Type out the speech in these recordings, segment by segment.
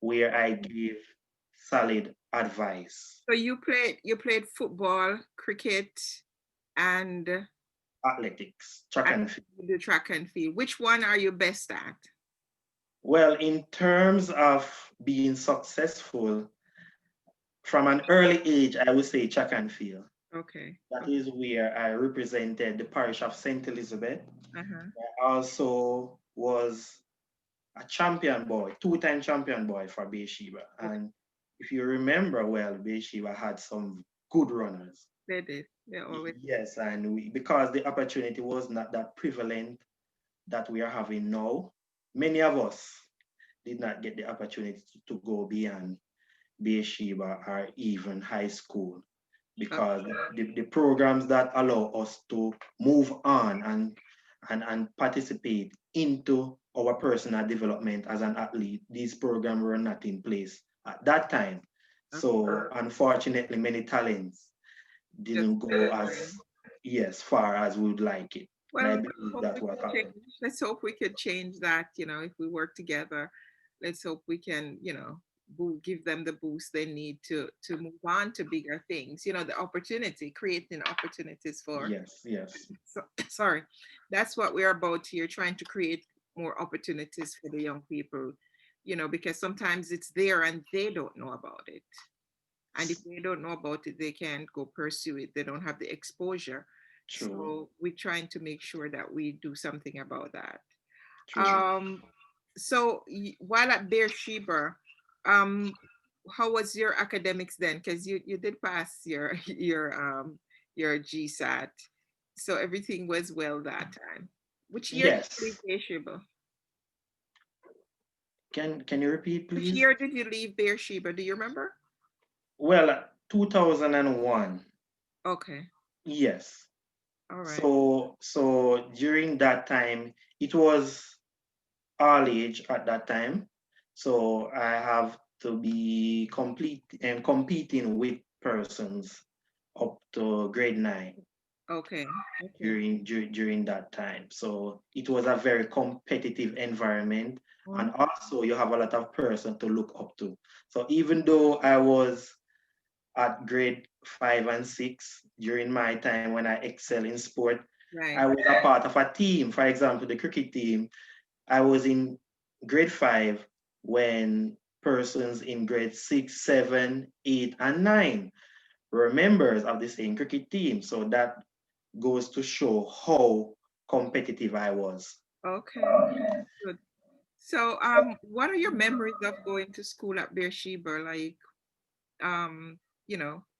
where I gave solid advice. So you played football, cricket, and Athletics, track and field. the track and field. Which one are you best at? Well, in terms of being successful, from an early age, I would say track and field. Okay. That is where I represented the parish of St. Elizabeth. Uh-huh. I also was a champion boy, two-time champion boy for Beersheba. Okay. And if you remember well, Beersheba had some good runners. They did. They always. Yes, and because the opportunity was not that prevalent that we are having now, many of us did not get the opportunity to go beyond Beersheba or even high school because the programs that allow us to move on and participate into our personal development as an athlete, these programs were not in place at that time. So unfortunately, many talents Just didn't go as yes far as we would like it. And well, I let's believe hope that's we what can change. happened. Let's hope we could change that. If we work together, let's hope we can, give them the boost they need to move on to bigger things. The opportunity, creating opportunities for. Yes, yes, So, sorry, that's what we're about here, trying to create more opportunities for the young people. Because sometimes it's there and they don't know about it. And if they don't know about it, they can't go pursue it. They don't have the exposure. true, So we're trying to make sure that we do something about that. true. Um, so while at Beersheba, um, how was your academics then? Because you did pass your GSAT, so everything was well that time. Which year did you leave Yes. Beersheba? Can you repeat, Which please? year did you leave Beersheba? Do you remember? Well, 2001. Okay, Yes. all right. So during that time, it was all age at that time. So I have to be complete and competing with persons up to grade 9 Okay. Okay. during that time. So it was a very competitive environment, and Mhm. also you have a lot of person to look up to. So even though I was at grade 5 and 6 during my time when I excel in sport, I Right. was a part of a team. For example, the cricket team. I was in grade 5 when persons in grade 6, 7, 8, and 9 were members of the same cricket team. So that goes to show how competitive I was. Okay. Good. So, what are your memories of going to school at Beersheba? Like,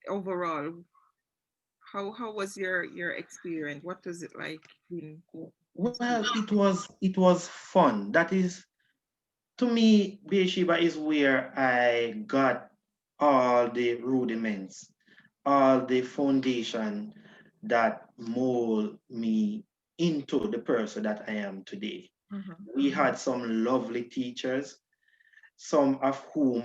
overall, how was your experience? What was it like in Well, school? it was fun. That is, to me, Beersheba is where I got all the rudiments, all the foundation that mold me into the person that I am today. Mm-hmm. We had some lovely teachers, some of whom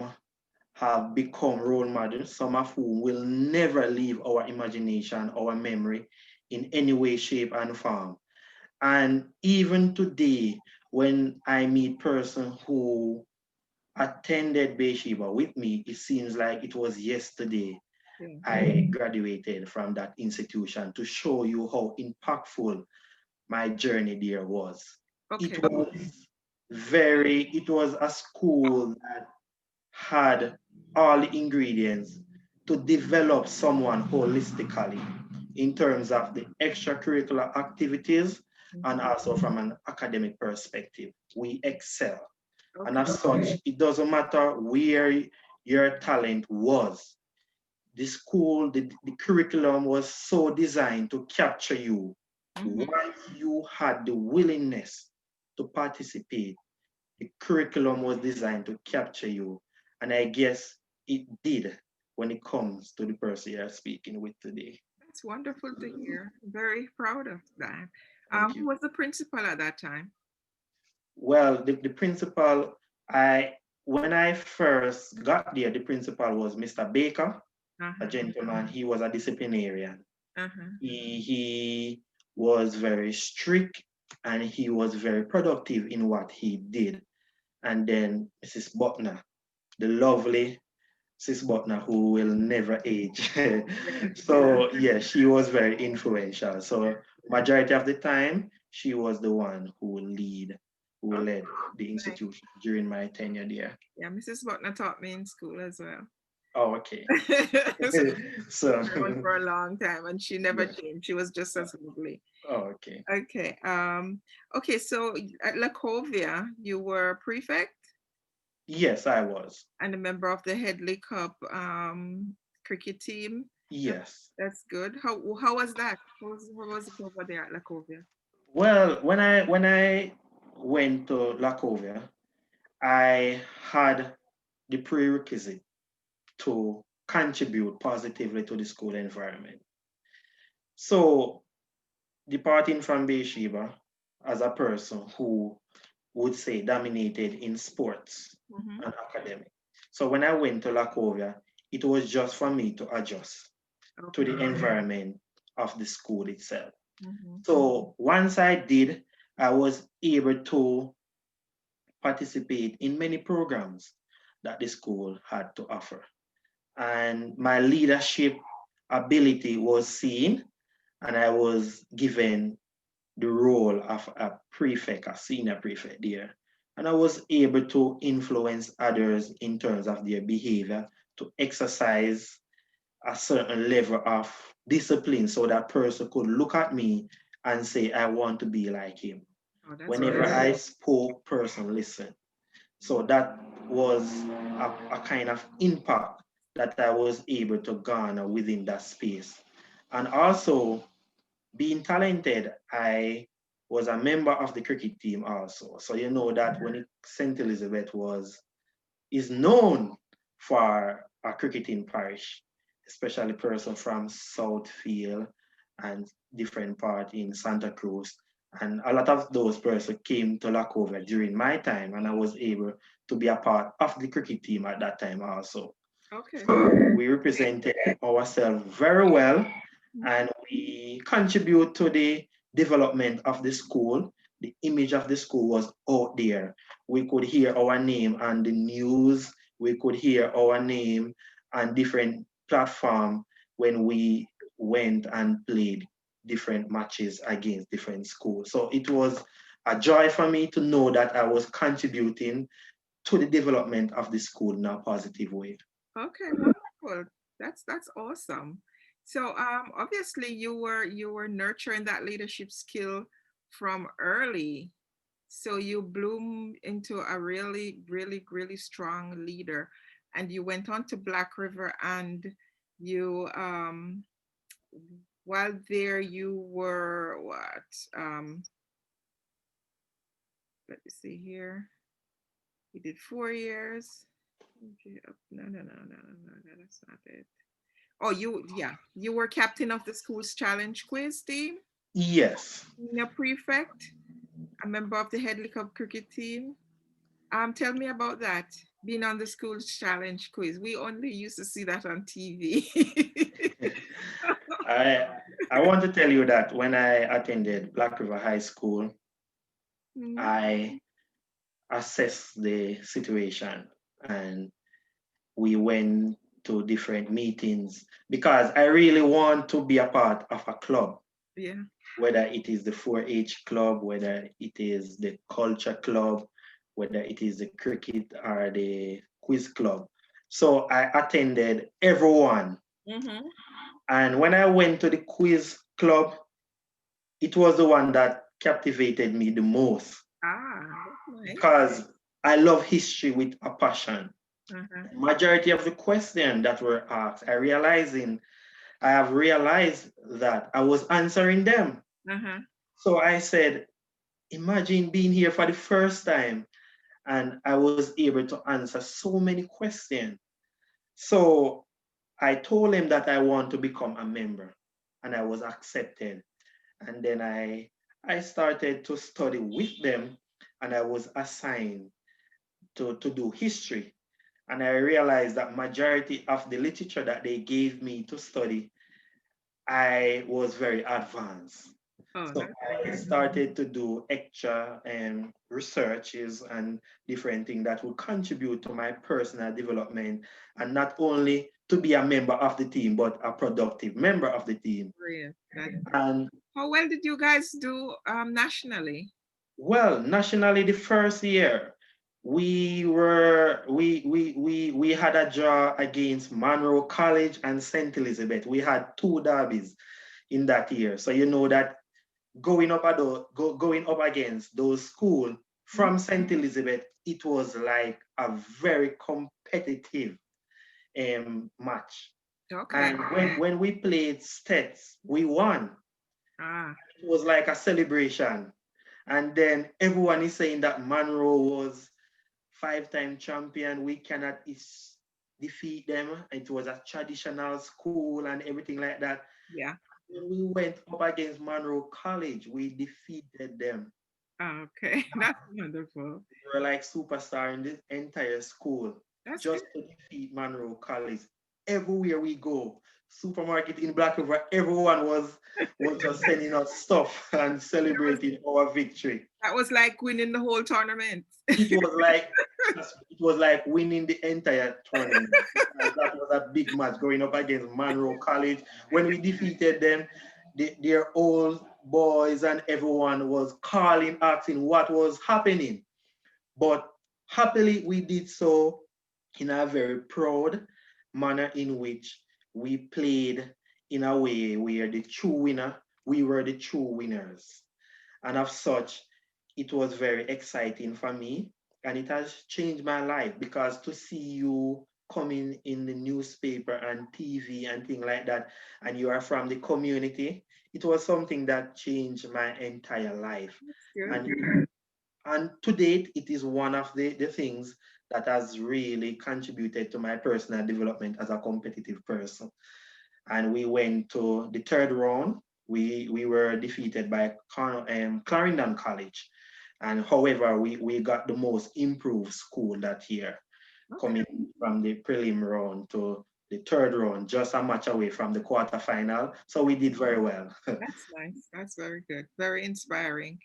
have become role models, some of whom will never leave our imagination, our memory in any way, shape, and form. And even today, when I meet person who attended Beersheba with me, it seems like it was yesterday Yeah. I graduated from that institution to show you how impactful my journey there was. It Okay. was it was a school that had all the ingredients to develop someone holistically in terms of the extracurricular activities and Mhm. also from an academic perspective. We excel. And Okay. as such, it doesn't matter where your talent was. The school, the curriculum was so designed to capture you. Hmm. Once you had the willingness to participate, the curriculum was designed to capture you. And I guess it did when it comes to the person you're speaking with today. That's wonderful to hear. Very proud of that. Thank Who you. was the principal at that time? Well, the principal, when I first got there, the principal was Mr. Baker, a Uh-huh. gentleman. He was a disciplinarian. Uh-huh. He was very strict and he was very productive in what he did. And then Mrs. Butner. the lovely Sis Butner, who will never age. Yes, yes. So yeah, she was very influential. So majority of the time, she was the one who Okay, led the nice. institution during my tenure there. Yeah, Mrs. Butler taught me in school as well. Oh, okay. So So around for a long time and she never yeah. changed. She was just as lovely. Oh, okay. Okay. Okay, so at Lacovia, you were prefect Yes, I was. and a member of the Headley Cup cricket team. That, Yes. that's good. How was that? How was it over there at Lacovia? Well, when I went to Lacovia, I had the prerequisite to contribute positively to the school environment. So, departing from Beersheba as a person who would say dominated in sports Mm-hmm. and academic. So, when I went to Lacovia, it was just for me to adjust to Okay. the environment of the school itself. Mm-hmm. So, once I did, I was able to participate in many programs that the school had to offer. And my leadership ability was seen, and I was given the role of a prefect, a senior prefect there. And I was able to influence others in terms of their behavior to exercise a certain level of discipline so that person could look at me and say, I want to be like him. Oh, that's Whenever great. I spoke, person listened. So that was a kind of impact that I was able to garner within that space. And also, being talented, I was a member of the cricket team also. So you know that when St. Elizabeth is known for a cricketing parish, especially person from Southfield and different part in Santa Cruz. And a lot of those persons came to Lacovia during my time, and I was able to be a part of the cricket team at that time also. Okay. So we represented ourselves very well, and we contribute to the development of the school. The image of the school was out there. We could hear our name on the news. We could hear our name on different platform when we went and played different matches against different schools. So it was a joy for me to know that I was contributing to the development of the school in a positive way. Okay, wonderful. That's awesome. So obviously you were nurturing that leadership skill from early. So you bloom into a really, really, really strong leader. And you went on to Black River and you while there you were what? Let me see here. You did 4 years. Okay, no, no, no, no, no, no, that's not it. Oh, yeah, you were captain of the school's challenge quiz team, Yes. senior prefect, a member of the Headley Cup cricket team. Tell me about that, being on the school's challenge quiz. We only used to see that on TV. I I want to tell you that when I attended Black River High School, Mhm. I assessed the situation and we went to different meetings because I really want to be a part of a club, Yeah. whether it is the 4-H club, whether it is the culture club, whether it is the cricket or the quiz club. So I attended everyone. Mm-hmm. And when I went to the quiz club, it was the one that captivated me the most That's nice. because I love history with a passion. Uh-huh. Majority of the questions that were asked, I have realized that I was answering them. Uh-huh. So I said, imagine being here for the first time and I was able to answer so many questions. So I told him that I want to become a member and I was accepted. And then I started to study with them and I was assigned to do history. And I realized that majority of the literature that they gave me to study, I was very advanced. Oh, So that's I nice. started to do extra researches and different things that would contribute to my personal development, and not only to be a member of the team, but a productive member of the team. Brilliant. And How well did you guys do nationally? well, nationally, the first year, we had a draw against Monroe College and St. Elizabeth. We had two derbies in that year. So you know that going up against those schools Mhm. from St. Elizabeth, it was like a very competitive match. Okay. And when we played States, we won. Ah, It was like a celebration. And then everyone is saying that Monroe was five-time champion. We cannot defeat them. It was a traditional school and everything like that. yeah. When we went up against Monroe College, we defeated them. Ah, okay. That's wonderful. We were like superstar in the entire school That's good. just to defeat Monroe College. Everywhere we go, supermarket in Black River, everyone was just sending us stuff and That was celebrating our victory. that was like winning the whole tournament. It was like it was like winning the entire tournament, because that was a big match going up against Monroe College. When we defeated them, their old boys and everyone was calling, asking what was happening. But happily, we did so in a very proud manner, in which we played in a way where the true winner, we were the true winners. And of such, it was very exciting for me. And it has changed my life, because to see you coming in the newspaper and TV and things like that, and you are from the community, it was something that changed my entire life. That's good. And to date, it is one of the things that has really contributed to my personal development as a competitive person. And we went to the third round. We were defeated by Clarendon College. And however, we got the most improved school that year, Okay. coming from the prelim round to the third round, just a match away from the quarterfinal. So we did very well. That's nice. That's very good. Very inspiring.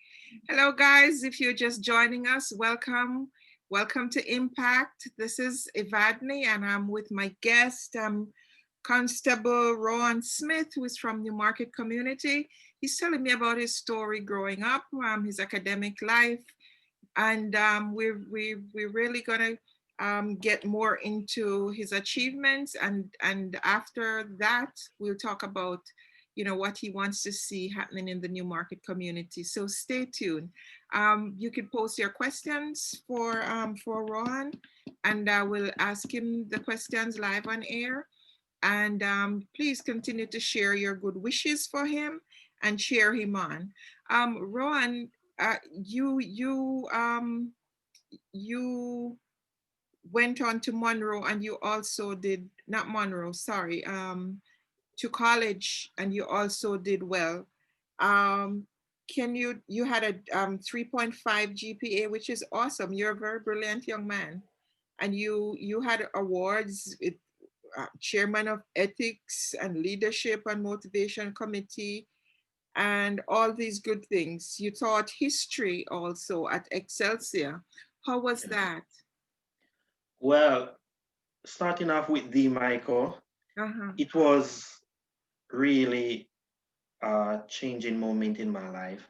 Hello, guys. If you're just joining us, welcome. Welcome to Impact. This is Evadne, and I'm with my guest, Constable Rohan Smith, who is from the Market community. He's telling me about his story growing up, his academic life, and we're really gonna get more into his achievements, and after that we'll talk about what he wants to see happening in the New Market community. So stay tuned. You can post your questions for Rohan, and I will ask him the questions live on air. And please continue to share your good wishes for him and cheer him on. Rohan, you went on to Monroe, and you also did not Monroe, sorry, to college, and you also did well. Um, you had a 3.5 GPA, which is awesome. You're a very brilliant young man, and you had awards. Chairman of Ethics and Leadership and Motivation Committee, and all these good things. You taught history also at Excelsior. How was that? Well, starting off with the Michael, Uh-huh. it was really a changing moment in my life,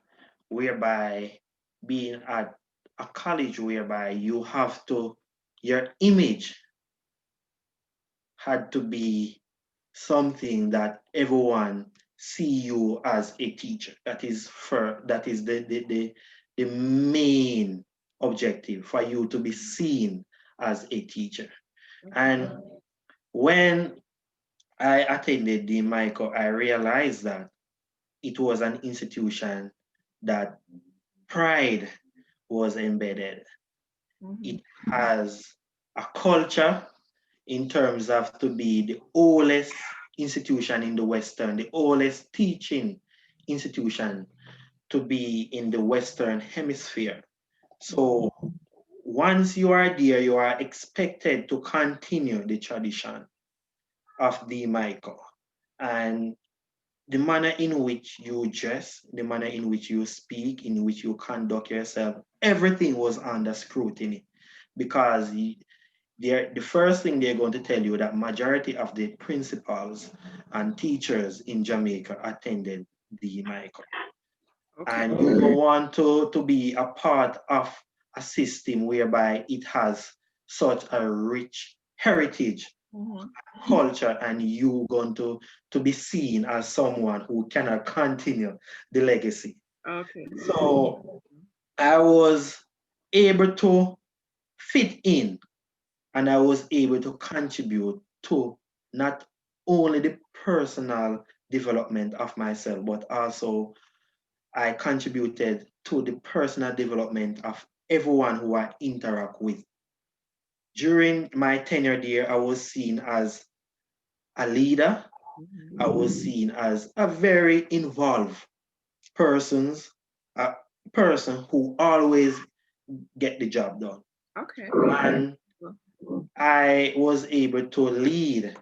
whereby being at a college whereby you have to, your image had to be something that everyone see you as a teacher. That is the main objective, for you to be seen as a teacher. And when I attended the Michael, I realized that it was an institution that pride was embedded. Mhm. It has a culture in terms of to be the oldest institution in the Western, the oldest teaching institution to be in the Western Hemisphere. So once you are there, you are expected to continue the tradition of the Michael. And the manner in which you dress, the manner in which you speak, in which you conduct yourself, everything was under scrutiny because the first thing they're going to tell you that majority of the principals and teachers in Jamaica attended the Michael. Okay. And you don't want to be a part of a system whereby it has such a rich heritage, Mhm. culture, and you going to be seen as someone who cannot continue the legacy. Okay. So I was able to fit in and I was able to contribute to not only the personal development of myself, but also I contributed to the personal development of everyone who I interact with. During my tenure there, I was seen as a leader. Mhm. I was seen as a very involved persons, a person who always get the job done. Okay. And Well, I was able to lead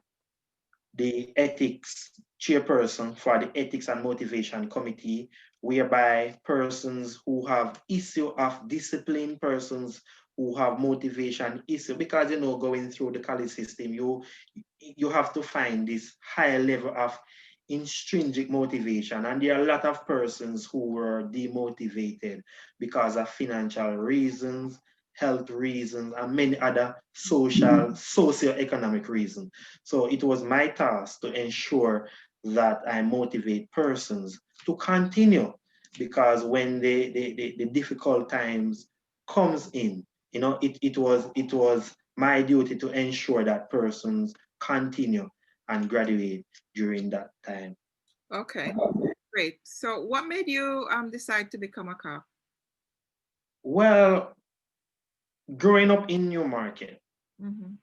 the ethics chairperson for the ethics and motivation committee, whereby persons who have issue of discipline, persons who have motivation issue, because going through the college system, you have to find this higher level of intrinsic motivation. And there are a lot of persons who were demotivated because of financial reasons, health reasons, and many other socio-economic reasons. So it was my task to ensure that I motivate persons to continue because when the difficult times comes in, it was my duty to ensure that persons continue and graduate during that time. okay. Great. So, what made you decide to become a cop? Well, growing up in Newmarket, Mm-hmm.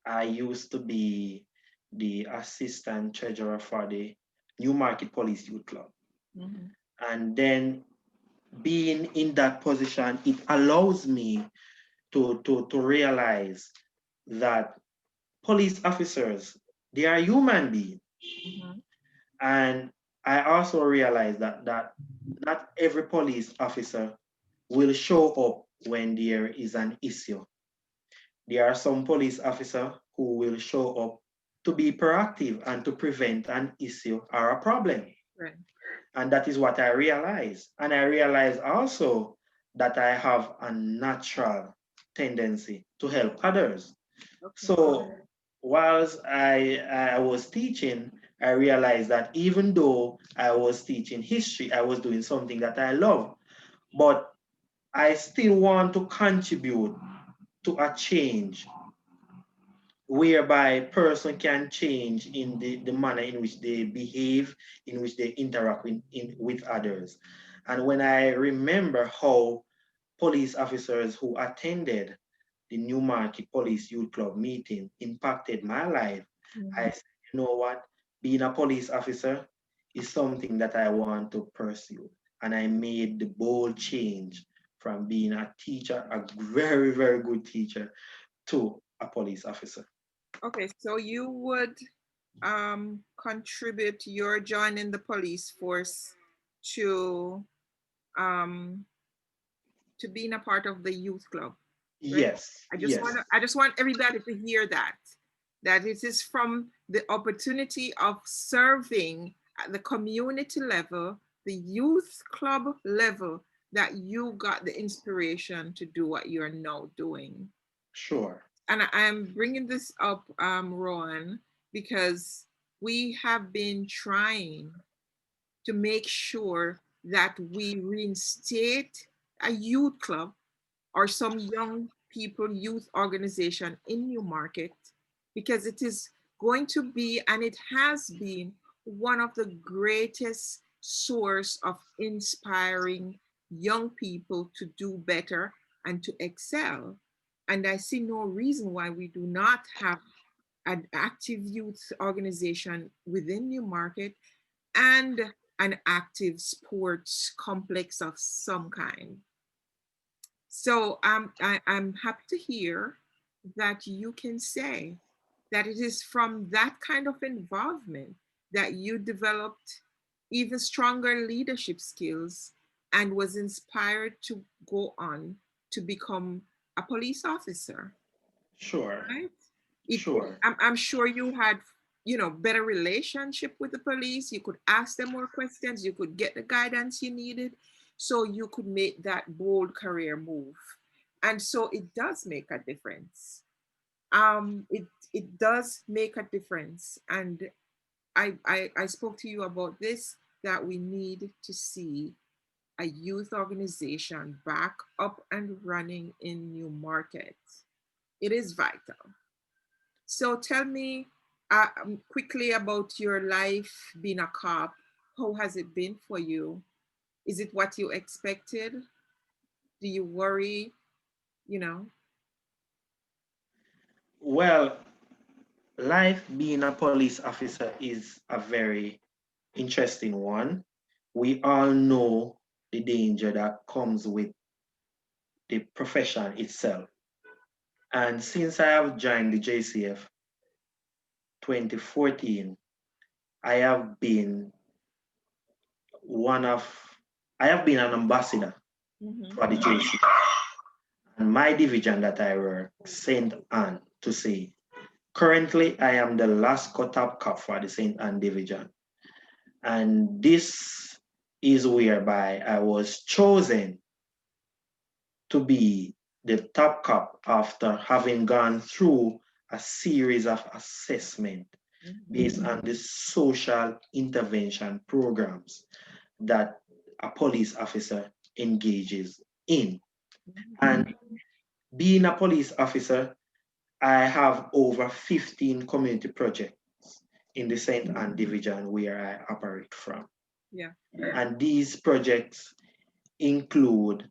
I used to be the assistant treasurer for the Newmarket Police Youth Club. Mm-hmm. And then being in that position, it allows me to realize that police officers, they are human beings. Mm-hmm. And I also realize that not every police officer will show up when there is an issue. There are some police officers who will show up to be proactive and to prevent an issue or a problem. Right. And that is what I realized. And I realized also that I have a natural tendency to help others. Okay. So whilst I was teaching, I realized that even though I was teaching history, I was doing something that I love, but I still want to contribute to a change whereby person can change in the manner in which they behave, in which they interact with others. And when I remember how police officers who attended the Newmarket Police Youth Club meeting impacted my life, Mm-hmm. I said, you know what? Being a police officer is something that I want to pursue. And I made the bold change from being a teacher, a very, very good teacher, to a police officer. Okay. So you would contribute your joining the police force to um being a part of the youth club, right? Yes, I just want yes, to, I just want everybody to hear that it is from the opportunity of serving at the community level, the youth club level, that you got the inspiration to do what you're now doing. sure. And I'm bringing this up, Rohan, because we have been trying to make sure that we reinstate a youth club or some young people youth organization in Newmarket, because it is going to be, and it has been, one of the greatest source of inspiring young people to do better and to excel. And I see no reason why we do not have an active youth organization within Newmarket and an active sports complex of some kind. So I'm happy to hear that you can say that it is from that kind of involvement that you developed even stronger leadership skills and was inspired to go on to become a police officer, Sure. right? It, Sure. I'm sure you had, better relationship with the police. You could ask them more questions. You could get the guidance you needed, so you could make that bold career move. And so it does make a difference. It does make a difference. And I spoke to you about this, that we need to see a youth organization back up and running in Newmarket. It is vital. So tell me quickly about your life being a cop. How has it been for you? Is it what you expected? Do you worry? You know? Well, life being a police officer is a very interesting one. We all know the danger that comes with the profession itself. And since I have joined the JCF 2014, I have been one of, I have been an ambassador Mm-hmm. for the JCF. And my division that I work, St. Anne to say, currently I am the last cut-up cop for the St. Anne division. And this is whereby I was chosen to be the top cop after having gone through a series of assessment Mm-hmm. based on the social intervention programs that a police officer engages in. And being a police officer, I have over 15 community projects in the St. Anne division where I operate from. Yeah. And these projects include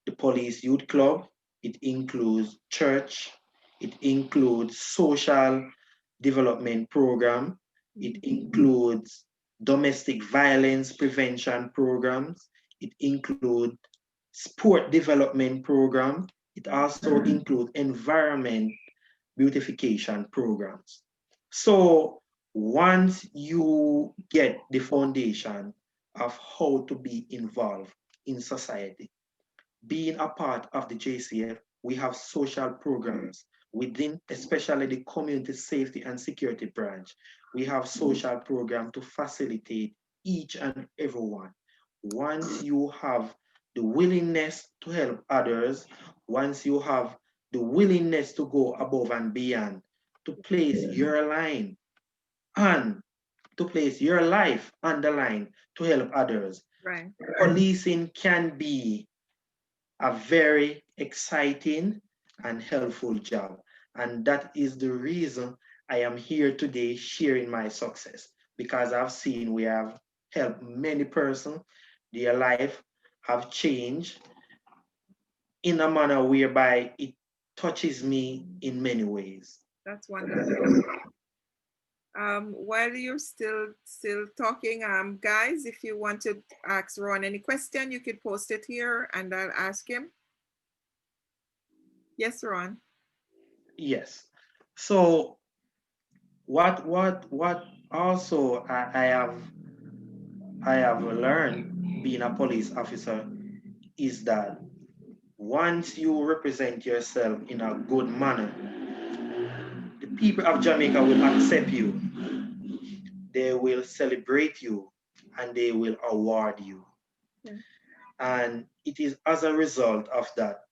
the Police Youth Club, it includes church, it includes social development program, it includes domestic violence prevention programs, it includes sport development program, it also includes environment beautification programs. So once you get the foundation of how to be involved in society, being a part of the JCF, we have social programs within, especially the community safety and security branch. We have social program to facilitate each and everyone. Once you have the willingness to help others, once you have the willingness to go above and beyond, to place your line and to place your life on the line to help others, Right. policing can be a very exciting and helpful job. And that is the reason I am here today sharing my success, because I've seen we have helped many persons, their life have changed in a manner whereby it touches me in many ways. That's wonderful. While you're still talking, guys, if you want to ask Ron any question, you could post it here and I'll ask him. Yes, Ron. Yes. So what also I have learned being a police officer is that once you represent yourself in a good manner, the people of Jamaica will accept you, they will celebrate you, and they will award you. Yeah. And it is as a result of that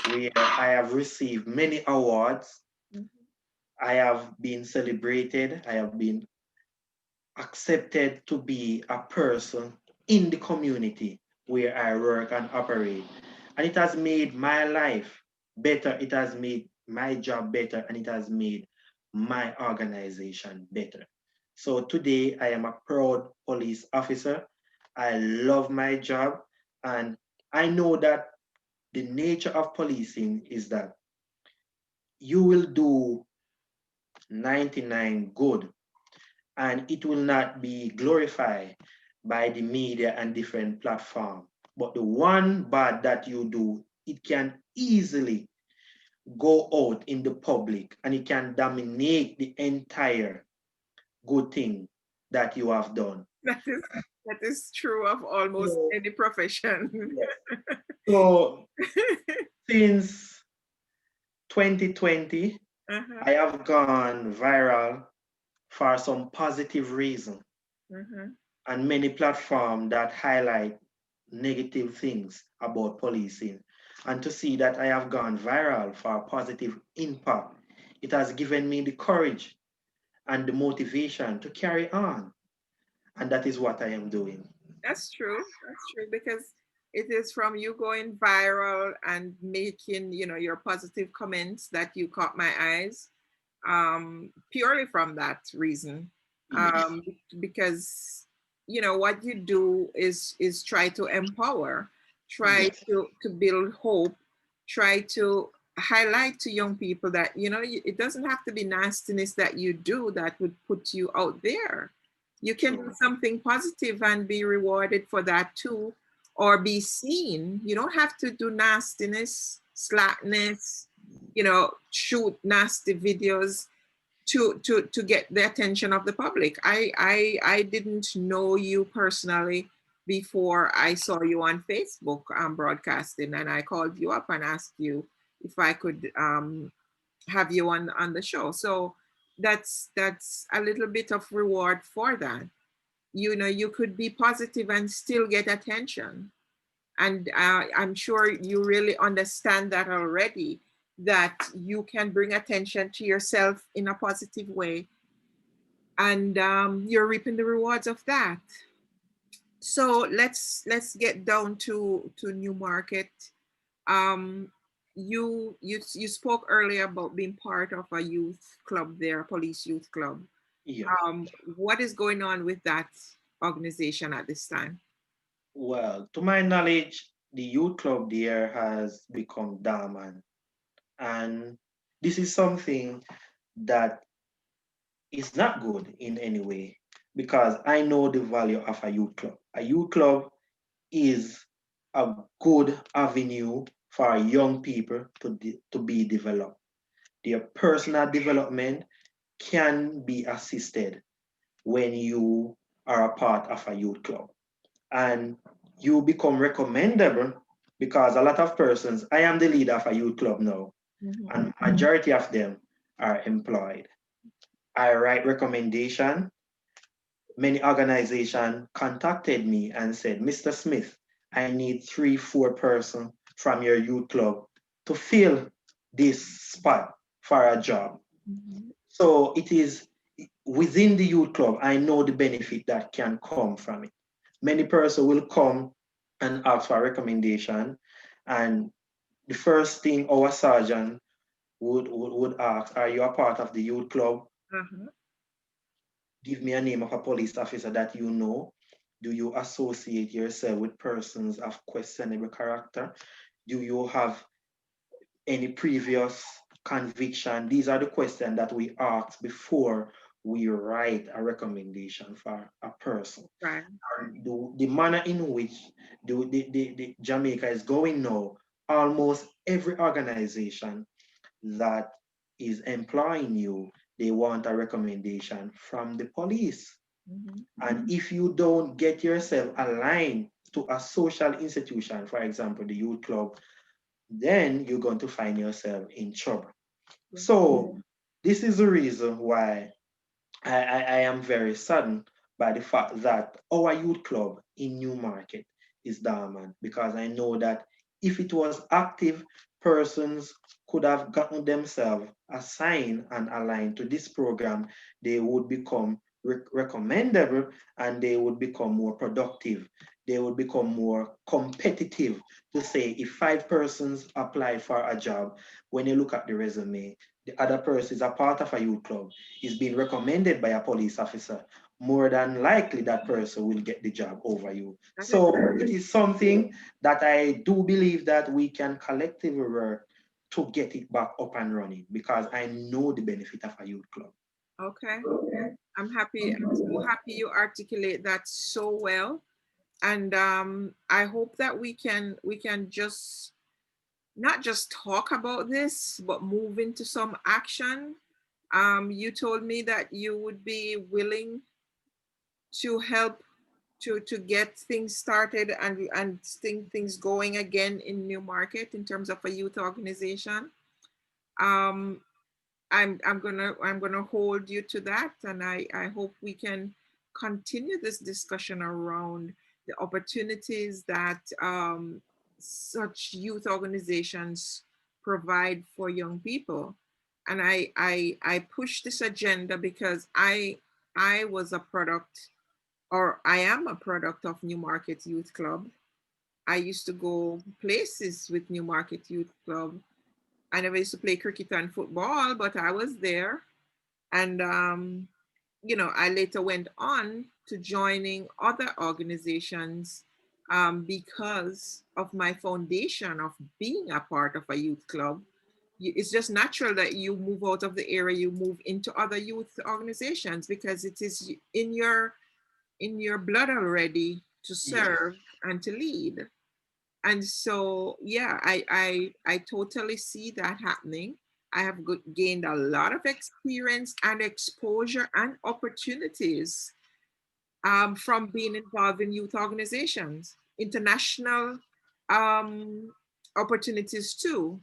where I have received many awards. Mhm. I have been celebrated. I have been accepted to be a person in the community where I work and operate. And it has made my life better. It has made my job better, and it has made my organization better. So today I am a proud police officer. I love my job, and I know that the nature of policing is that you will do 99 good, and it will not be glorified by the media and different platforms. But the one bad that you do, it can easily go out in the public, and it can dominate the entire good thing that you have done. That is true of almost So, any profession. yes. So since 2020, Uh-huh, I have gone viral for some positive reason uh-huh. and many platforms that highlight negative things about policing. And to see that I have gone viral for a positive impact, it has given me the courage and the motivation to carry on. And that is what I am doing. That's true. That's true because it is from you going viral and making, your positive comments that you caught my eyes. Purely from that reason. Yes. Because what you do is try to empower, try Yes. to build hope, try to highlight to young people that it doesn't have to be nastiness that you do that would put you out there. You can do True. something positive and be rewarded for that too, or be seen. You don't have to do nastiness, slackness, shoot nasty videos to get the attention of the public. I didn't know you personally before I saw you on Facebook broadcasting, and I called you up and asked you if I could have you on the show. So that's a little bit of reward for that. You could be positive and still get attention, and I'm sure you really understand that already, that you can bring attention to yourself in a positive way, and you're reaping the rewards of that. So let's get down to Newmarket. um you spoke earlier about being part of a youth club there, a police youth club. Yes. What is going on with that organization at this time? Well, to my knowledge, the youth club there has become dormant. And this is something that is not good in any way because I know the value of a youth club. A youth club is a good avenue for young people to be developed. Their personal development can be assisted when you are a part of a youth club. And you become recommendable because a lot of persons, I am the leader of a youth club now, Mhm. and majority of them are employed. I write recommendation. Many organizations contacted me and said, Mr. Smith, I need 3, 4 persons from your youth club to fill this spot for a job. Mhm. So it is within the youth club, I know the benefit that can come from it. Many persons will come and ask for a recommendation. And the first thing our sergeant would ask, are you a part of the youth club? Uh-huh. Give me a name of a police officer that you know. Do you associate yourself with persons of questionable character? Do you have any previous conviction? These are the questions that we ask before we write a recommendation for a person. Right. And the manner in which the Jamaica is going now, almost every organization that is employing you, they want a recommendation from the police. Mhm. And if you don't get yourself aligned to a social institution, for example, the youth club, then you're going to find yourself in trouble. Yeah. So this is the reason why I am very saddened by the fact that our youth club in Newmarket is dormant because I know that if it was active, persons could have gotten themselves assigned and aligned to this program. They would become recommendable and they would become more productive. They would become more competitive to say if 5 persons apply for a job, when you look at the resume, the other person is a part of a youth club, is being recommended by a police officer, more than likely that person will get the job over you. That is So it is something that I do believe that we can collectively work to get it back up and running because I know the benefit of a youth club. okay. I'm happy. I'm so happy you articulate that so well. And I hope that we can just not just talk about this, but move into some action. You told me that you would be willing to help. to get things started and things going again in Newmarket in terms of a youth organization. Um, I'm gonna hold you to that, and I hope we can continue this discussion around the opportunities that such youth organizations provide for young people. And I push this agenda because I was a product, or I am a product of Newmarket Youth Club. I used to go places with Newmarket Youth Club. I never used to play cricket and football, but I was there. And, I later went on to joining other organizations because of my foundation of being a part of a youth club. It's just natural that you move out of the area, you move into other youth organizations because it is in your blood already to Yes. serve and to lead. And so, yeah, I totally see that happening. I have gained a lot of experience and exposure and opportunities from being involved in youth organizations, international um, opportunities too.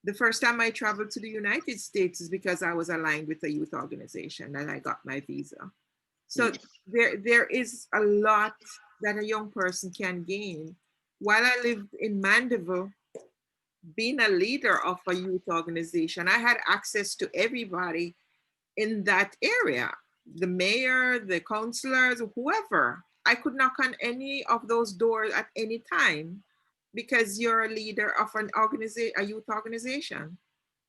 The first time I traveled to the United States is because I was aligned with a youth organization and I got my visa. So Yes. there is a lot that a young person can gain. While I lived in Mandeville, being a leader of a youth organization, I had access to everybody in that area, the mayor, the councillors, whoever. I could knock on any of those doors at any time because you're a leader of a youth organization.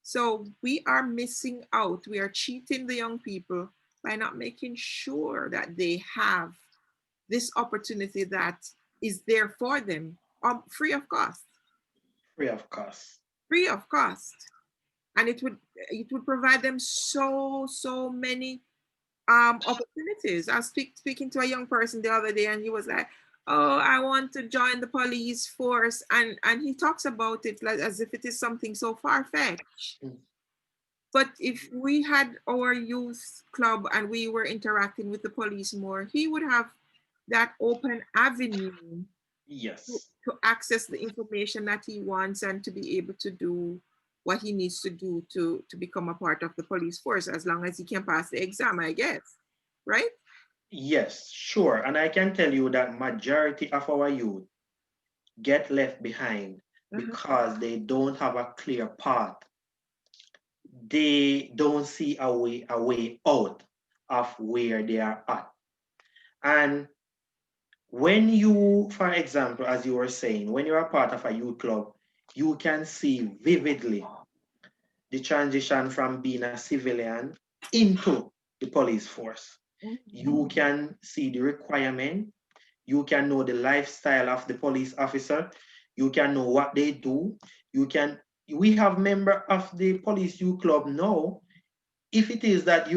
So we are missing out. We are cheating the young people by not making sure that they have this opportunity that is there for them, free of cost, Free of cost. free of cost. And it would provide them so many opportunities. I was speaking to a young person the other day, and he was like, "Oh, I want to join the police force," and he talks about it like as if it is something so far fetched. Mm. But if we had our youth club and we were interacting with the police more, he would have that open avenue Yes. to access the information that he wants and to be able to do what he needs to do to become a part of the police force, as long as he can pass the exam, I guess. Right? Yes, sure. And I can tell you that majority of our youth get left behind Uh-huh. because they don't have a clear path. They don't see a way out of where they are at. And when you, for example, as you were saying, when you're a part of a youth club, you can see vividly the transition from being a civilian into the police force. Mhm. You can see the requirement. You can know the lifestyle of the police officer. You can know what they do. You can. We have member of the police youth club now. If it is that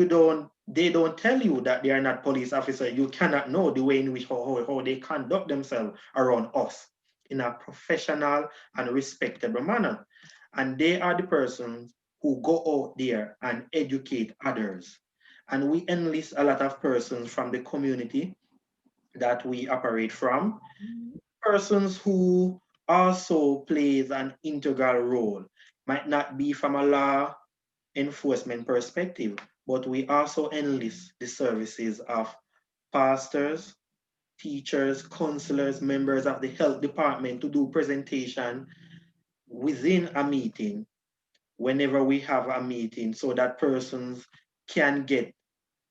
they don't tell you that they are not police officer, you cannot know the way in which how they conduct themselves around us in a professional and respectable manner. And they are the persons who go out there and educate others. And we enlist a lot of persons from the community that we operate from, Mhm. persons who also plays an integral role, might not be from a law enforcement perspective, but we also enlist the services of pastors, teachers, counselors, members of the health department to do presentation within a meeting whenever we have a meeting so that persons can get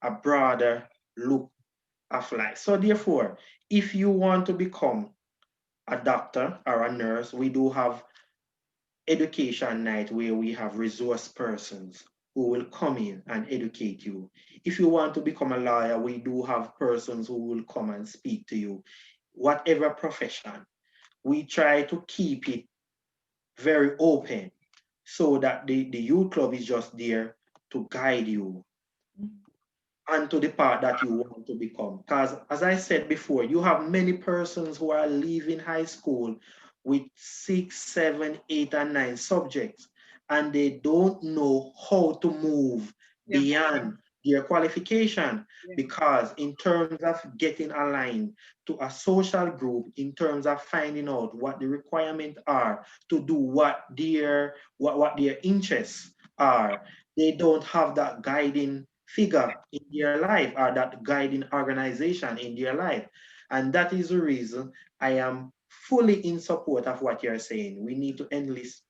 a broader look of life. So therefore, if you want to become a doctor or a nurse, we do have education night where we have resource persons who will come in and educate you. If you want to become a lawyer, we do have persons who will come and speak to you. Whatever profession, we try to keep it very open so that the youth club is just there to guide you and to the part that you want to become. Because as I said before, you have many persons who are leaving high school with 6, 7, 8, and 9 subjects, and they don't know how to move Yeah. beyond their qualification, Yeah. because in terms of getting aligned to a social group, in terms of finding out what the requirements are to do what their interests are, they don't have that guiding figure in their life or that guiding organization in their life. And that is the reason I am fully in support of what you're saying. We need to enlist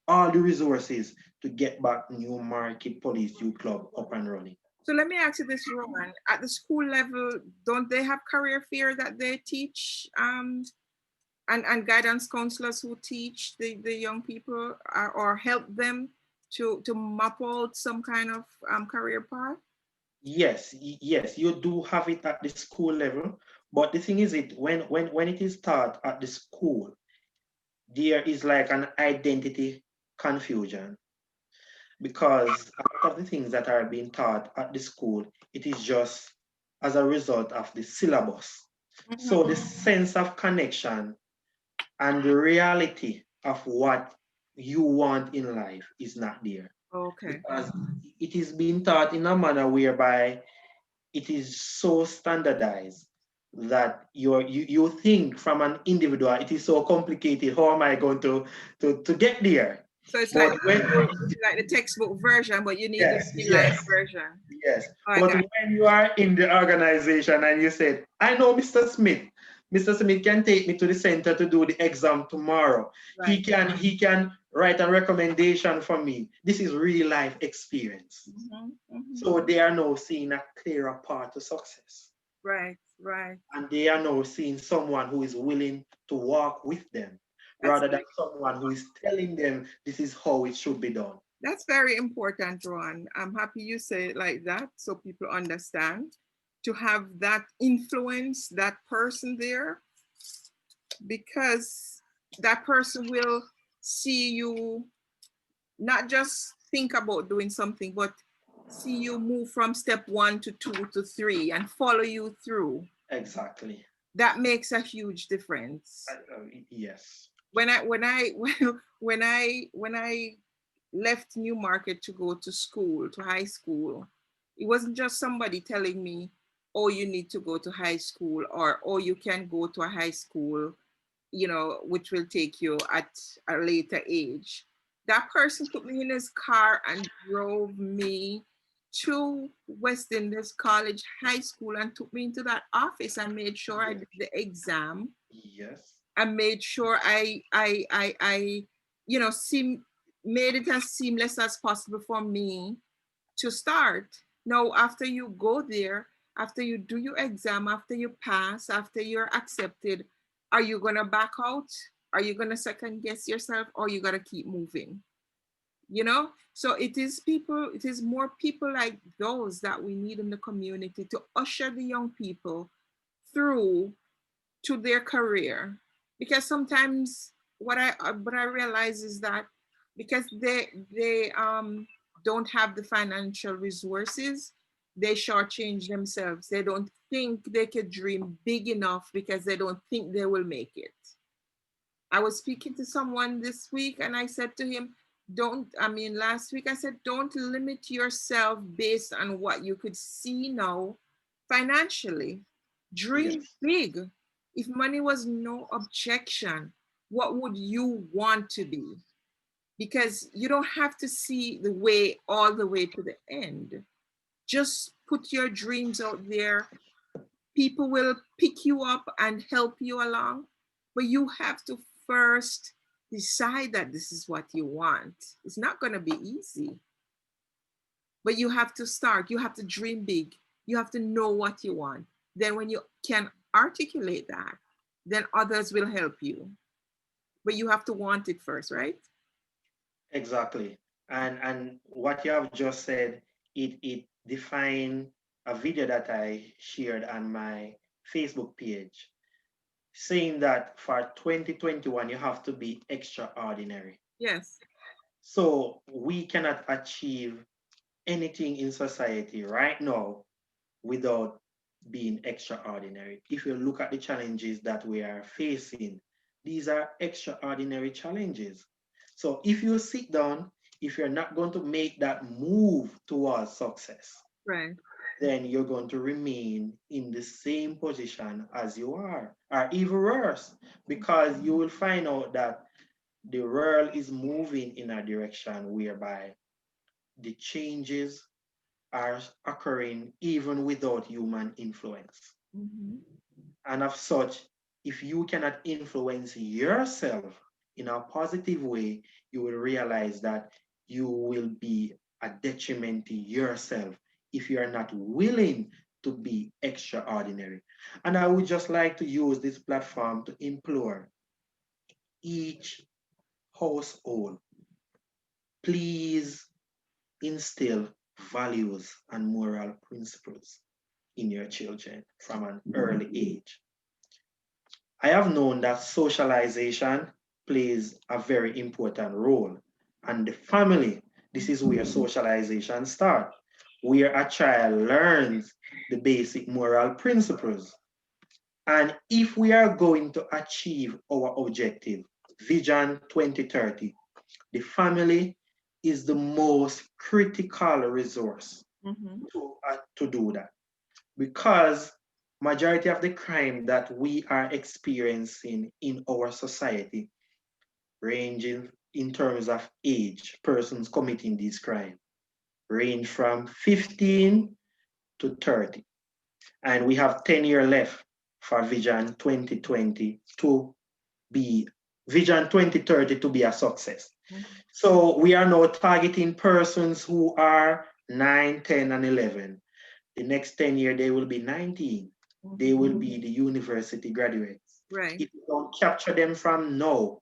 all the resources to get back Newmarket Police Youth Club up and running. So let me ask you this, Rohan. At the school level, don't they have career fair that they teach, and guidance counselors who teach the young people, or help them to map out some kind of career path? Yes, yes, you do have it at the school level, but the thing is, when it is taught at the school, there is like an identity confusion, because a lot of the things that are being taught at the school, it is just as a result of the syllabus. So Mhm. the sense of connection and the reality of what you want in life is not there, Okay. because it is being taught in a manner whereby it is so standardized that you think from an individual it is so complicated. How am I going to get there? So it's like But when the textbook version, but you need the yes, real life yes, version. yes. Oh, I But got when you are in the organization and you said, I know Mr. Smith can take me to the center to do the exam tomorrow. right. He can write a recommendation for me. This is real life experience. Hmm. So they are now seeing a clearer path to success. Right, right. And they are now seeing someone who is willing to walk with them That's rather than someone who is telling them this is how it should be done. that's very important, Ron. I'm happy you say it like that so people understand. To have that influence, that person there, because that person will see you, not just think about doing something, but see you move from step 1 to 2 to 3 and follow you through. Exactly. That makes a huge difference. Yes. When I left Newmarket to go to school, to high school, it wasn't just somebody telling me, oh, you need to go to high school, or oh, you can go to a high school, which will take you at a later age. That person put me in his car and drove me to West Indies College High School and took me into that office and made sure I Yes. did the exam. Yes. I made sure I made it as seamless as possible for me to start. Now, after you go there, after you do your exam, after you pass, after you're accepted, are you gonna back out? Are you gonna second guess yourself, or you gotta keep moving? So it is more people like those that we need in the community to usher the young people through to their career. Because sometimes what I realize is that because they don't have the financial resources, they shortchange themselves. They don't think they could dream big enough because they don't think they will make it. I was speaking to someone this week and I said to him, last week I said, don't limit yourself based on what you could see now financially. Dream Yes. big. If money was no objection, what would you want to be? Because you don't have to see the way all the way to the end. Just put your dreams out there. People will pick you up and help you along, but you have to first decide that this is what you want. It's not going to be easy, but you have to start. You have to dream big. You have to know what you want. Then when you can articulate that, then others will help you, but you have to want it first, right? Exactly. And what you have just said, it defined a video that I shared on my Facebook page, saying that for 2021 you have to be extraordinary. Yes. So we cannot achieve anything in society right now without being extraordinary. If you look at the challenges that we are facing, these are extraordinary challenges. So if you sit down, if you're not going to make that move towards success, Right. then you're going to remain in the same position as you are, or even worse, because you will find out that the world is moving in a direction whereby the changes are occurring even without human influence. Mhm. And of such, if you cannot influence yourself in a positive way, you will realize that you will be a detriment to yourself if you are not willing to be extraordinary. And I would just like to use this platform to implore each household, please instill values and moral principles in your children from an early age. I have known that socialization plays a very important role. And the family, this is where socialization starts, where a child learns the basic moral principles. And if we are going to achieve our objective, Vision 2030, the family is the most critical resource Mhm. to do that, because majority of the crime that we are experiencing in our society, ranging in terms of age, persons committing these crimes range from 15 to 30, and we have 10 years left for Vision 2020 to be Vision 2030 to be a success. Mhm. So we are now targeting persons who are 9, 10, and 11. The next 10 years, they will be 19. They Mhm. will be the university graduates. Right. If you don't capture them from now,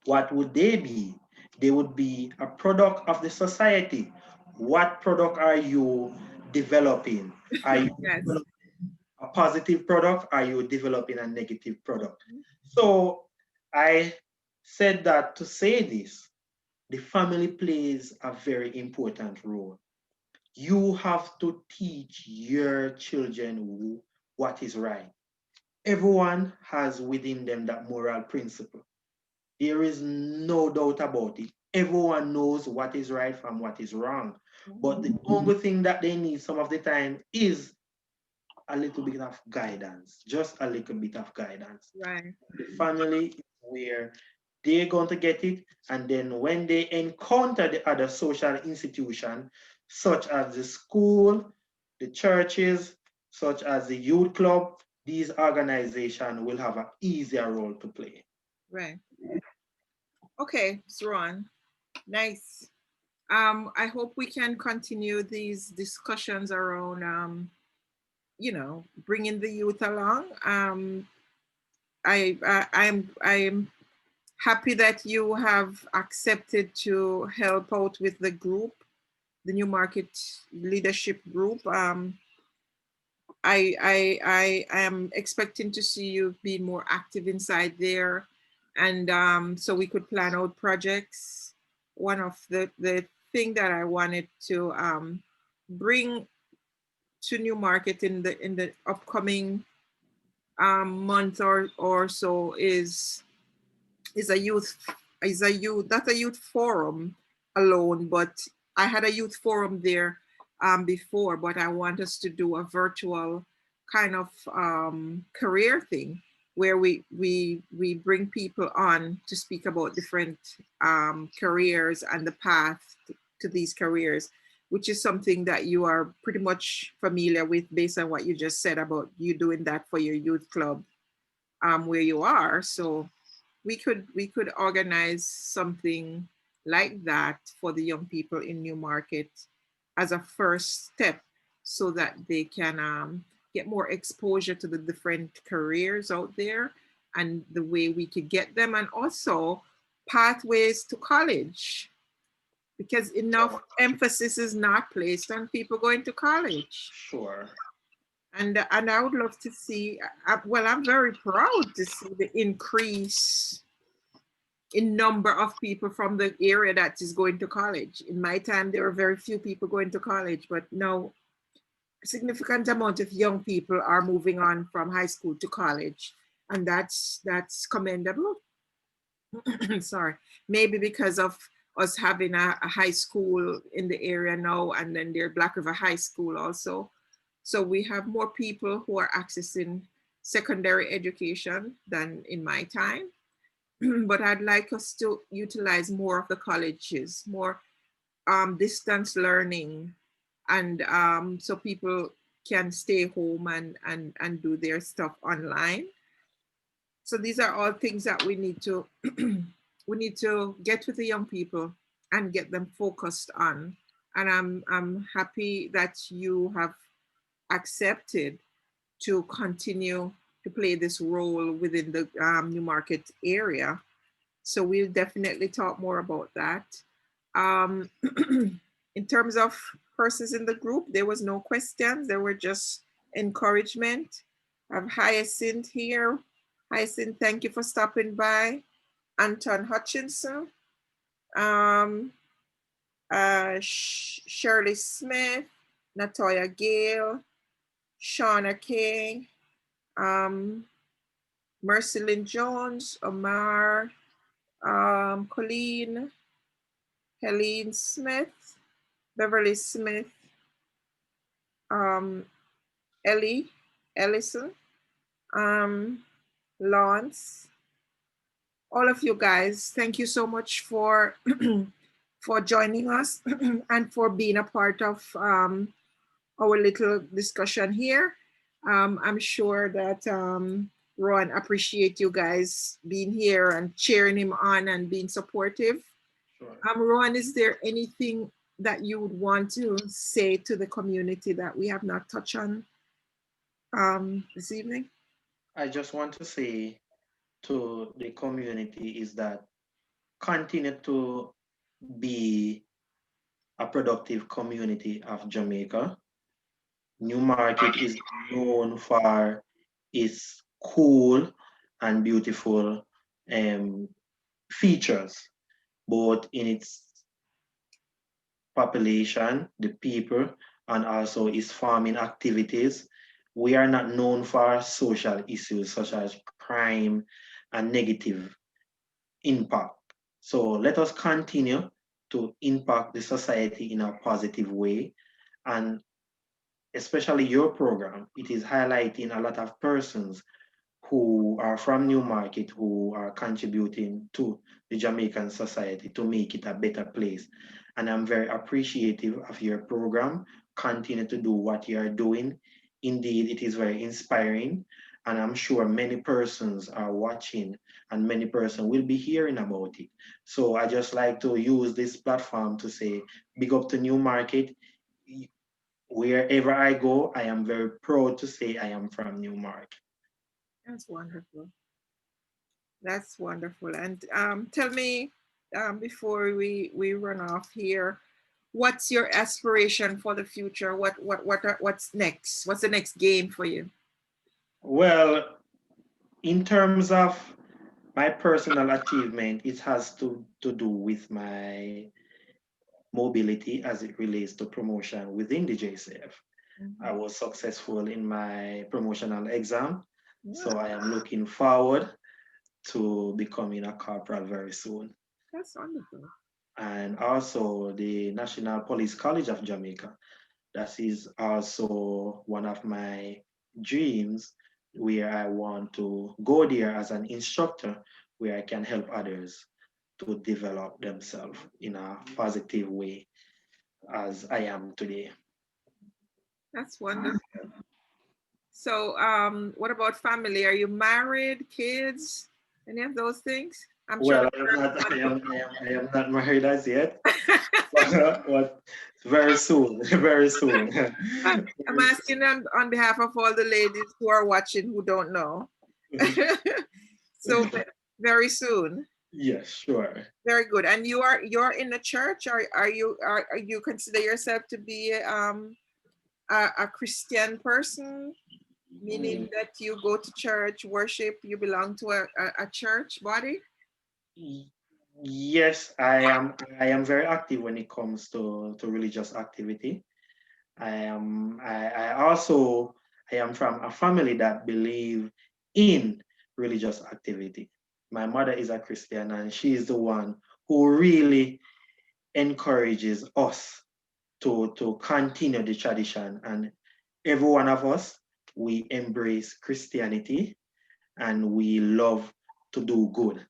what would they be? They would be a product of the society. What product are you developing? Are you Yes. developing a positive product? Are you developing a negative product? Mhm. So I said that to say this, the family plays a very important role. You have to teach your children what is right. Everyone has within them that moral principle. There is no doubt about it. Everyone knows what is right from what is wrong. But the only thing that they need some of the time is a little bit of guidance, just a little bit of guidance. Right. The family is where they're going to get it. And then when they encounter the other social institution, such as the school, the churches, such as the youth club, these organizations will have an easier role to play. Right. Okay, Rohan. Nice. I hope we can continue these discussions around, bringing the youth along. I'm happy that you have accepted to help out with the group, the New Market Leadership Group. I am expecting to see you be more active inside there, and so we could plan out projects. One of the thing that I wanted to bring to New Market in the upcoming month or so is a youth not a youth forum alone, but I had a youth forum there before, but I want us to do a virtual kind of career thing where we bring people on to speak about different careers and the path to these careers, which is something that you are pretty much familiar with based on what you just said about you doing that for your youth club where you are. So we could organize something like that for the young people in Newmarket as a first step so that they can get more exposure to the different careers out there and the way we could get them, and also pathways to college, because enough emphasis is not placed on people going to college. Sure. And I would love to see, well, I'm very proud to see the increase in number of people from the area that is going to college. In my time, there were very few people going to college, but now a significant amount of young people are moving on from high school to college, and that's commendable. Sorry, maybe because of us having a high school in the area now, and then there's Black River High School also. So we have more people who are accessing secondary education than in my time. But I'd like us to utilize more of the colleges, more distance learning, and so people can stay home and do their stuff online. So these are all things that we need to we need to get with the young people and get them focused on. And I'm happy that you have accepted to continue to play this role within the Newmarket area. So we'll definitely talk more about that. Um, in terms of persons in the group, there was no questions. There were just encouragement. I have Hyacinth here. Hyacinth, thank you for stopping by. Anton Hutchinson, um, Shirley Smith, Natoya Gale, Shauna King, um, Mercy Lynn Jones, Omar, Colleen, Helene Smith, Beverly Smith, Ellie Ellison, Lawrence, all of you guys, thank you so much for for joining us and for being a part of our little discussion here. I'm sure that Rohan appreciate you guys being here and cheering him on and being supportive. Sure. Rohan, is there anything that you would want to say to the community that we have not touched on this evening? I just want to say to the community is that continue to be a productive community of Jamaica. Newmarket is known for its cool and beautiful features, both in its population, the people, and also its farming activities. We are not known for social issues such as crime and negative impact. So let us continue to impact the society in a positive way. And especially your program, it is highlighting a lot of persons who are from Newmarket who are contributing to the Jamaican society to make it a better place. And I'm very appreciative of your program. Continue to do what you are doing. Indeed, it is very inspiring. And I'm sure many persons are watching and many persons will be hearing about it. So I just like to use this platform to say, big up to Newmarket. Wherever I go, I am very proud to say I am from Newmarket. That's wonderful. That's wonderful. And tell me, before we run off here, what's your aspiration for the future? What's next? What's the next game for you? Well, in terms of my personal achievement, it has to do with my mobility as it relates to promotion within the JCF. I was successful in my promotional exam, so I am looking forward to becoming a corporal very soon. That's wonderful. And also the National Police College of Jamaica. That is also one of my dreams where I want to go there as an instructor where I can help others to develop themselves in a positive way as I am today. That's wonderful. So, what about family? Are you married, kids, any of those things? I'm sure. Well, I am not married as yet, but very soon, very soon. I'm asking on behalf of all the ladies who are watching who don't know. So very soon. Yes, sure. Very good. And you're in the church? Are you consider yourself to be a Christian person? Meaning that you go to church, worship, you belong to a church body? Yes, I am very active when it comes to religious activity. I also I am from a family that believe in religious activity. My mother is a Christian and she is the one who really encourages us to continue the tradition. And every one of us, we embrace Christianity and we love to do good.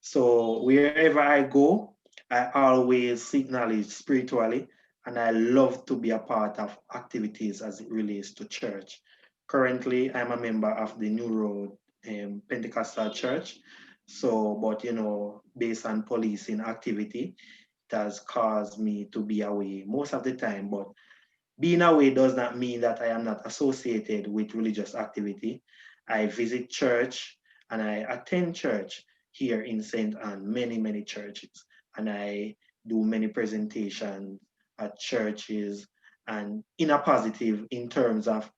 So wherever I go, I always seek knowledge spiritually, and I love to be a part of activities as it relates to church. Currently, I'm a member of the New Road Pentecostal Church. So, but based on policing activity, it has caused me to be away most of the time. But being away does not mean that I am not associated with religious activity. I visit church and I attend church here in St. Anne, many, many churches. And I do many presentations at churches and in a positive in terms of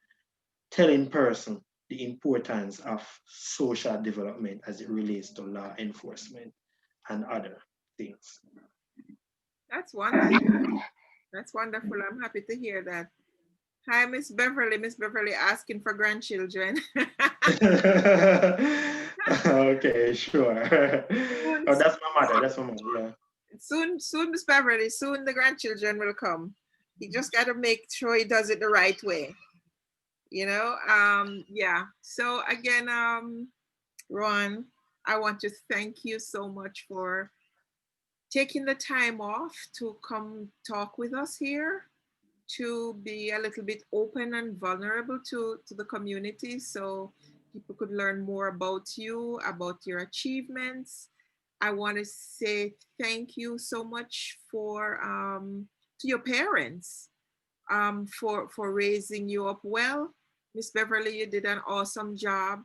telling person the importance of social development as it relates to law enforcement and other things. That's wonderful. That's wonderful. I'm happy to hear that. Hi, Miss Beverly. Miss Beverly asking for grandchildren. Okay, sure. soon, Oh, that's my mother. That's my mother. Yeah. soon, Miss Beverly. Soon the grandchildren will come. He just got to make sure he does it the right way. Yeah. So again, Ron, I want to thank you so much for taking the time off to come talk with us here, to be a little bit open and vulnerable to the community so people could learn more about you, about your achievements. I want to say thank you so much for to your parents for raising you up well. Miss Beverly, you did an awesome job.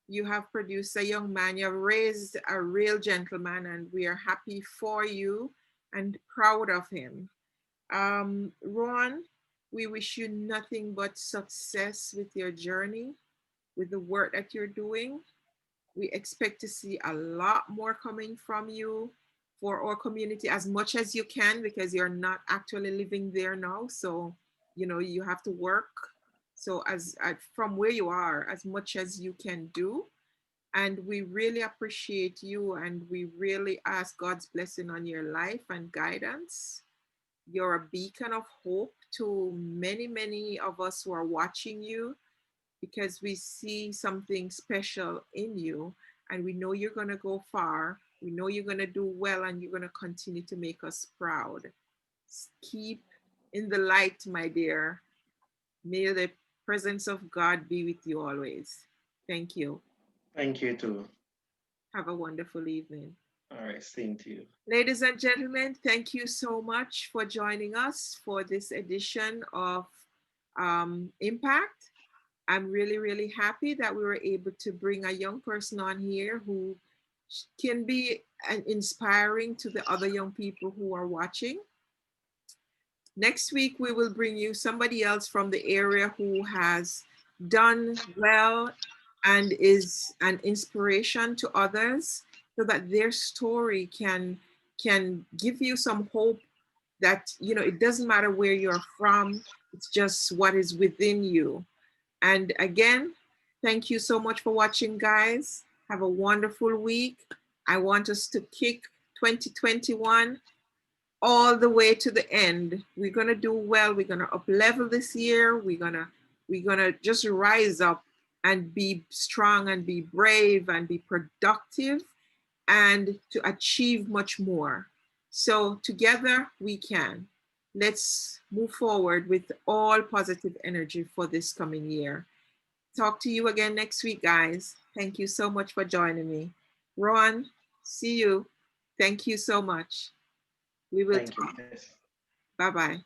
You have produced a young man, you have raised a real gentleman, and we are happy for you and proud of him. Ron, we wish you nothing but success with your journey, with the work that you're doing. We expect to see a lot more coming from you for our community as much as you can because you're not actually living there now. So, you have to work. So, as from where you are, as much as you can do. And we really appreciate you and we really ask God's blessing on your life and guidance. You're a beacon of hope to many, many of us who are watching you because we see something special in you and we know you're going to go far. We know you're going to do well and you're going to continue to make us proud. Keep in the light, my dear. May the presence of God be with you always. Thank you. Thank you too. Have a wonderful evening. All right, same to you. Ladies and gentlemen, thank you so much for joining us for this edition of Impact. I'm really, really happy that we were able to bring a young person on here who can be inspiring to the other young people who are watching. Next week, we will bring you somebody else from the area who has done well and is an inspiration to others so that their story can give you some hope that it doesn't matter where you're from, it's just what is within you. And again, thank you so much for watching, guys. Have a wonderful week. I want us to kick 2021 all the way to the end. We're gonna do well. We're gonna up level this year. We're gonna just rise up and be strong and be brave and be productive and to achieve much more. So together we can. Let's move forward with all positive energy for this coming year. Talk to you again next week, guys. Thank you so much for joining me. Ron, see you. Thank you so much. We will Thank you. talk. Yes. Bye-bye.